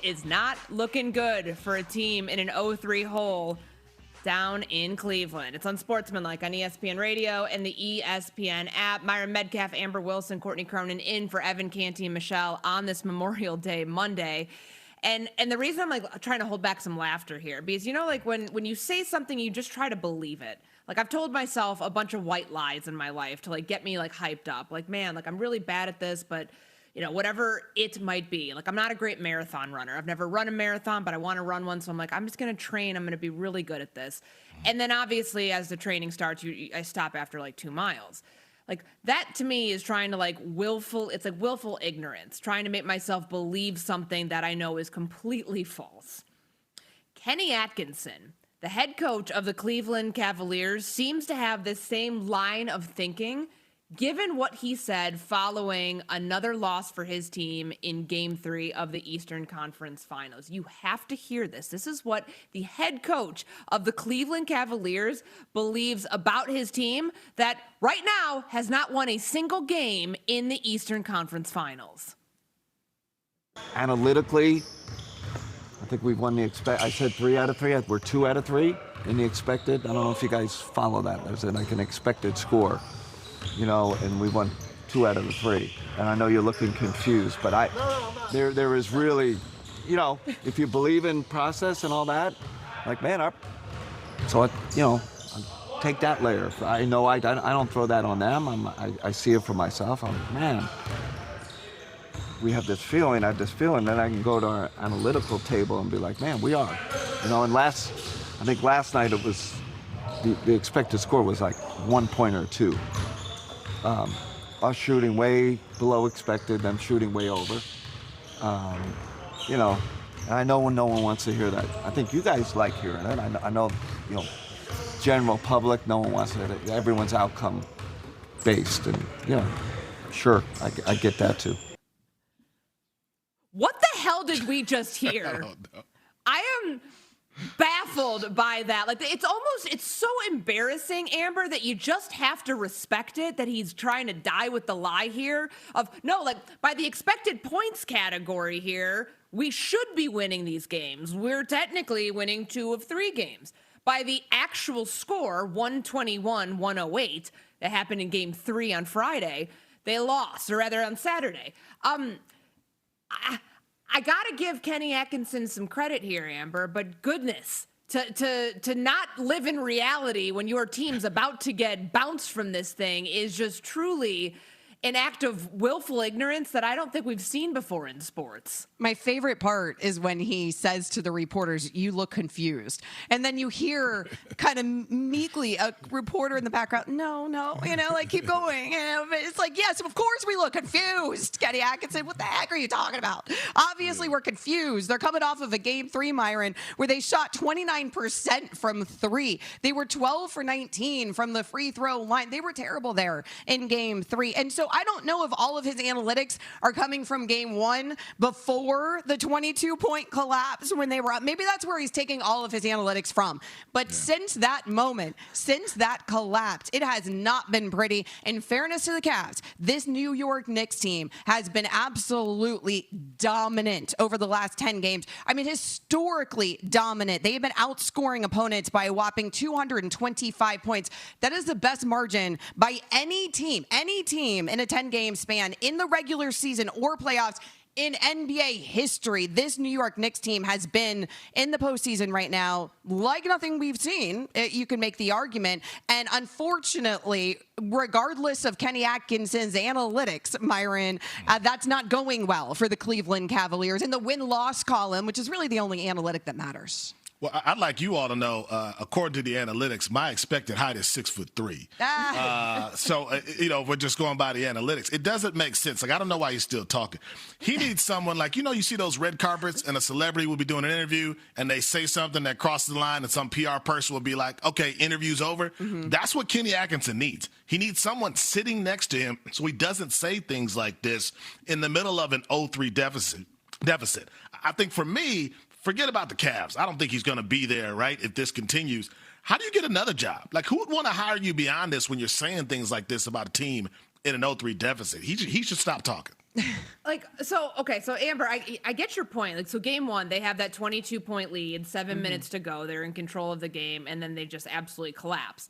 is not looking good for a team in an 0-3 hole down in Cleveland. It's Unsportsmanlike on ESPN Radio and the ESPN app. Myron Medcalf, Amber Wilson, Courtney Cronin in for Evan Canty and Michelle on this Memorial Day Monday. And the reason I'm like trying to hold back some laughter here, because when you say something, you just try to believe it. Like, I've told myself a bunch of white lies in my life to get me hyped up. Like, man, I'm really bad at this, but whatever it might be. Like, I'm not a great marathon runner. I've never run a marathon, but I want to run one. So I'm like, I'm just going to train. I'm going to be really good at this. And then obviously as the training starts, I stop after 2 miles. Like, that to me is trying to willful ignorance, trying to make myself believe something that I know is completely false. Kenny Atkinson, the head coach of the Cleveland Cavaliers, seems to have this same line of thinking, given what he said following another loss for his team in Game 3 of the Eastern Conference Finals. You have to hear this. This is what the head coach of the Cleveland Cavaliers believes about his team that right now has not won a single game in the Eastern Conference Analytically, I think we've won I said 3 out of 3. We're 2 out of 3 in the expected. I don't know if you guys follow that. There's an expected score. And we won 2 out of the 3. And I know you're looking confused, but there is really, if you believe in process and all that, take that layer. I know I don't throw that on them. I see it for myself. We have this feeling, then I can go to our analytical table and be like, man, we are. And I think last night it was, the expected score was 1 point or 2. Us shooting way below expected, them shooting way over. And I know no one wants to hear that. I think you guys like hearing it. I know, general public, no one wants to hear it. Everyone's outcome based, and sure, I get that too. What the hell did we just hear? No. I am baffled by that. It's so embarrassing, Amber, that you just have to respect it, that he's trying to die with the lie here of, no, by the expected points category here, we should be winning these games. We're technically winning 2 of 3 games. By the actual score, 121-108, that happened in Game 3 on Friday, they lost, or rather on Saturday. I got to give Kenny Atkinson some credit here, Amber, but goodness, to not live in reality when your team's about to get bounced from this thing is just truly an act of willful ignorance that I don't think we've seen before in sports. My favorite part is when he says to the reporters, "You look confused." And then you hear kind of meekly a reporter in the background, no, keep going. But it's yes, of course we look confused. Kenny Atkinson, what the heck are you talking about? Obviously we're confused. They're coming off of a Game 3, Myron, where they shot 29% from 3. They were 12 for 19 from the free throw line. They were terrible there in Game 3. And so I don't know if all of his analytics are coming from Game 1 before the 22-point collapse when they were up. Maybe that's where he's taking all of his analytics from. But since that moment, since that collapse, it has not been pretty. In fairness to the Cavs, this New York Knicks team has been absolutely dominant over the last 10 games. I mean, historically dominant. They have been outscoring opponents by a whopping 225 points. That is the best margin by any team in a 10-game span in the regular season or playoffs in NBA history. This New York Knicks team has been in the postseason right now like nothing we've seen. You can make the argument. And unfortunately, regardless of Kenny Atkinson's analytics, Myron, that's not going well for the Cleveland Cavaliers in the win-loss column, which is really the only analytic that matters. Well, I'd like you all to know, according to the analytics, my expected height is 6'3". We're just going by the analytics. It doesn't make sense. I don't know why he's still talking. He needs someone you see those red carpets and a celebrity will be doing an interview and they say something that crosses the line and some PR person will be like, okay, interview's over. Mm-hmm. That's what Kenny Atkinson needs. He needs someone sitting next to him so he doesn't say things like this in the middle of an 0-3 deficit. I think for me, forget about the Cavs. I don't think he's going to be there, right, if this continues. How do you get another job? Who would want to hire you beyond this when you're saying things like this about a team in an 0-3 deficit? He should stop talking. So Amber, I get your point. Like, so game one, they have that 22-point lead, 7 minutes to go. They're in control of the game, and then they just absolutely collapse.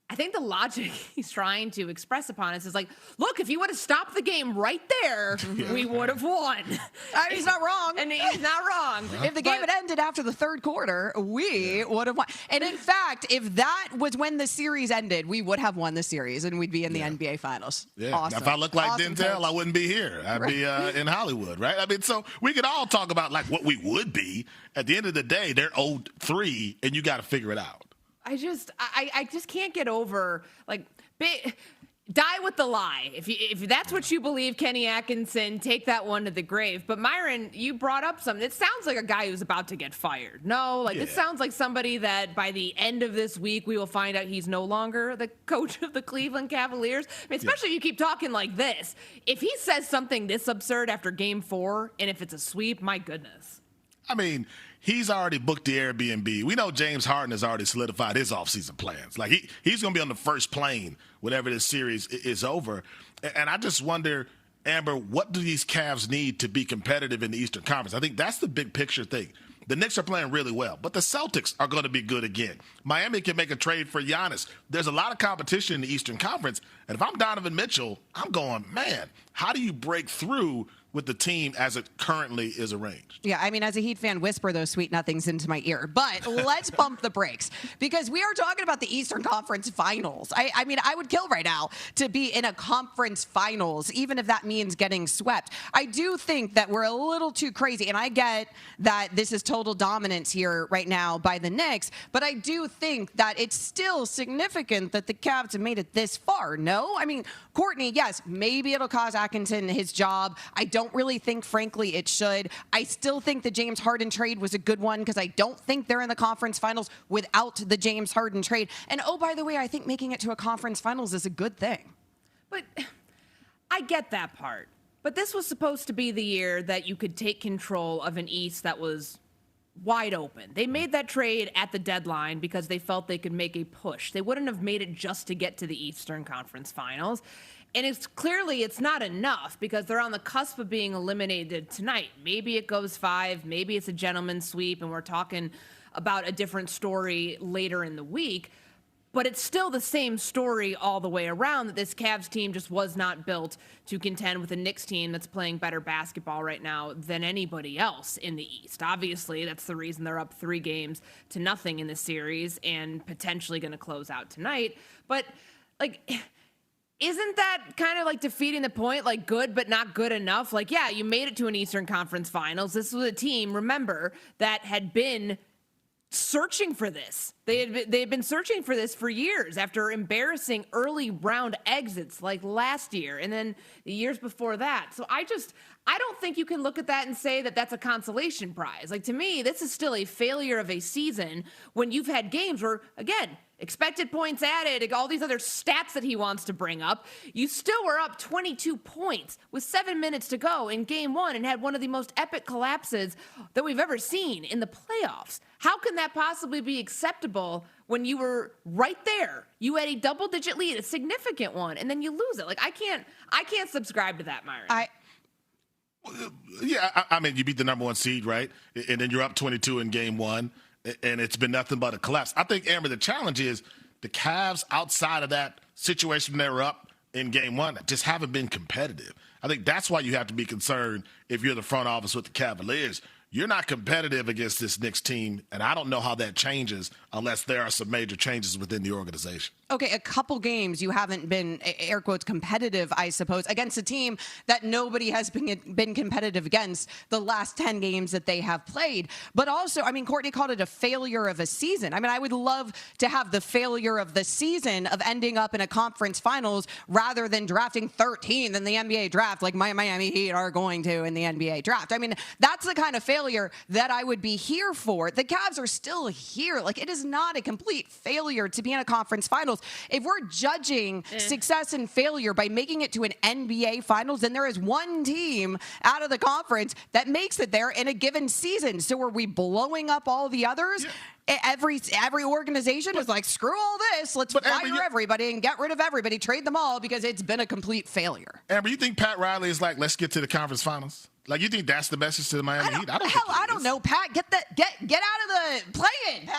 I think the logic he's trying to express upon us is like, look, if you would have stopped the game right there, we would have won. He's not wrong. And he's not wrong. If the game had ended after the third quarter, we would have won. And in fact, if that was when the series ended, we would have won the series and we'd be in the NBA Finals. Yeah. Awesome. Now, if I looked like Awesome, Denzel, coach. I wouldn't be here. I'd be in Hollywood, right? I mean, so we could all talk about like what we would be. At the end of the day, they're 0-3, and you got to figure it out. I just can't get over, like, die with the lie. If that's what you believe, Kenny Atkinson, take that one to the grave. But Myron, you brought up something. It sounds like a guy who's about to get fired. No, like, this sounds like somebody that by the end of this week, we will find out he's no longer the coach of the Cleveland Cavaliers. I mean, especially if you keep talking like this. If he says something this absurd after game 4, and if it's a sweep, my goodness. I mean, he's already booked the Airbnb. We know James Harden has already solidified his offseason plans. Like, he's going to be on the first plane whenever this series is over. And I just wonder, Amber, what do these Cavs need to be competitive in the Eastern Conference? I think that's the big picture thing. The Knicks are playing really well, but the Celtics are going to be good again. Miami can make a trade for Giannis. There's a lot of competition in the Eastern Conference. And if I'm Donovan Mitchell, I'm going, man, how do you break through with the team as it currently is arranged? Yeah, I mean, as a Heat fan, whisper those sweet nothings into my ear. But let's bump the brakes because we are talking about the Eastern Conference Finals. I mean, I would kill right now to be in a conference finals, even if that means getting swept. I do think that we're a little too crazy, and I get that this is total dominance here right now by the Knicks, but I do think that it's still significant that the Cavs have made it this far, no? I mean, Courtney, yes, maybe it'll cost Atkinson his job. I don't really think, frankly, it should. I still think the James Harden trade was a good one because I don't think they're in the conference finals without the James Harden trade. And oh, by the way, I think making it to a conference finals is a good thing. But I get that part. But this was supposed to be the year that you could take control of an East that was wide open. They made that trade at the deadline because they felt they could make a push. They wouldn't have made it just to get to the Eastern Conference Finals. And it's not enough because they're on the cusp of being eliminated tonight. Maybe it goes 5, maybe it's a gentleman's sweep, and we're talking about a different story later in the week. But it's still the same story all the way around, that this Cavs team just was not built to contend with a Knicks team that's playing better basketball right now than anybody else in the East. Obviously, that's the reason they're up 3-0 in this series and potentially going to close out tonight. But, like, isn't that kind of like defeating the point? Like, good but not good enough? Like, yeah, you made it to an Eastern Conference Finals. This was a team, remember, that had been searching for this. They had been searching for this for years after embarrassing early round exits like last year and then the years before that. So I don't think you can look at that and say that that's a consolation prize. Like, to me, this is still a failure of a season when you've had games where, again, expected points added, all these other stats that he wants to bring up, you still were up 22 points with 7 minutes to go in game 1 and had one of the most epic collapses that we've ever seen in the playoffs. How can that possibly be acceptable when you were right there? You had a double-digit lead, a significant one, and then you lose it. Like, I can't subscribe to that, Myron. I mean, you beat the number 1 seed, right? And then you're up 22 in game 1. And it's been nothing but a collapse. I think, Amber, the challenge is the Cavs outside of that situation they were up in game 1 just haven't been competitive. I think that's why you have to be concerned if you're the front office with the Cavaliers. You're not competitive against this Knicks team, and I don't know how that changes unless there are some major changes within the organization. Okay, a couple games you haven't been, air quotes, competitive, I suppose, against a team that nobody has been competitive against the last 10 games that they have played. But also, I mean, Courtney called it a failure of a season. I mean, I would love to have the failure of the season of ending up in a conference finals rather than drafting 13th in the NBA draft like my Miami Heat are going to in the NBA draft. I mean, that's the kind of failure failure that I would be here for. The Cavs are still here. Like, it is not a complete failure to be in a conference finals. If we're judging success and failure by making it to an NBA finals, then there is one team out of the conference that makes it there in a given season. So are we blowing up all the others? Yeah. Every organization is like, screw all this. Let's fire everybody and get rid of everybody, trade them all because it's been a complete failure. Amber, you think Pat Riley is like, let's get to the conference finals? Like, you think that's the message to the Miami Heat? I don't know, Pat. Get out of the play-in, Pat.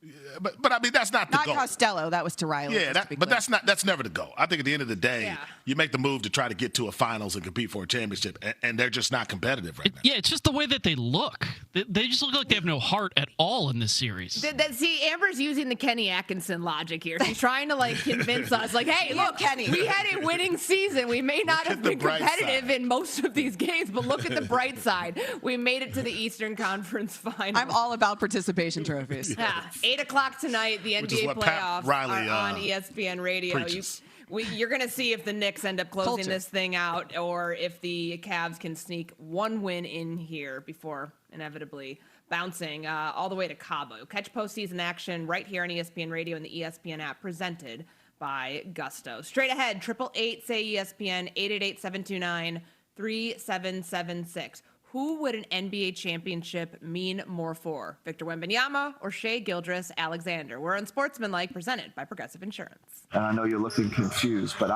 Yeah, but I mean, that's not the goal. Not Costello. That was to Riley. Yeah, that's never the goal. I think at the end of the day, you make the move to try to get to a finals and compete for a championship, and they're just not competitive right now. Yeah, it's just the way that they look. They just look like they have no heart at all in this series. See, Amber's using the Kenny Atkinson logic here. She's trying to like convince us, like, hey, look, Kenny, we had a winning season. We may not have been competitive in most of these games, but look at the bright side. We made it to the Eastern Conference Finals. I'm all about participation trophies. Yeah. 8 o'clock tonight, the NBA playoffs are on ESPN Radio. You're going to see if the Knicks end up closing this thing out or if the Cavs can sneak one win in here before inevitably bouncing all the way to Cabo. Catch postseason action right here on ESPN Radio and the ESPN app presented by Gusto. Straight ahead, 888-SAY-ESPN, 888-729-3776. Who would an NBA championship mean more for? Victor Wembanyama or Shai Gilgeous-Alexander? We're on Sportsmanlike, presented by Progressive Insurance. And I know you're looking confused, but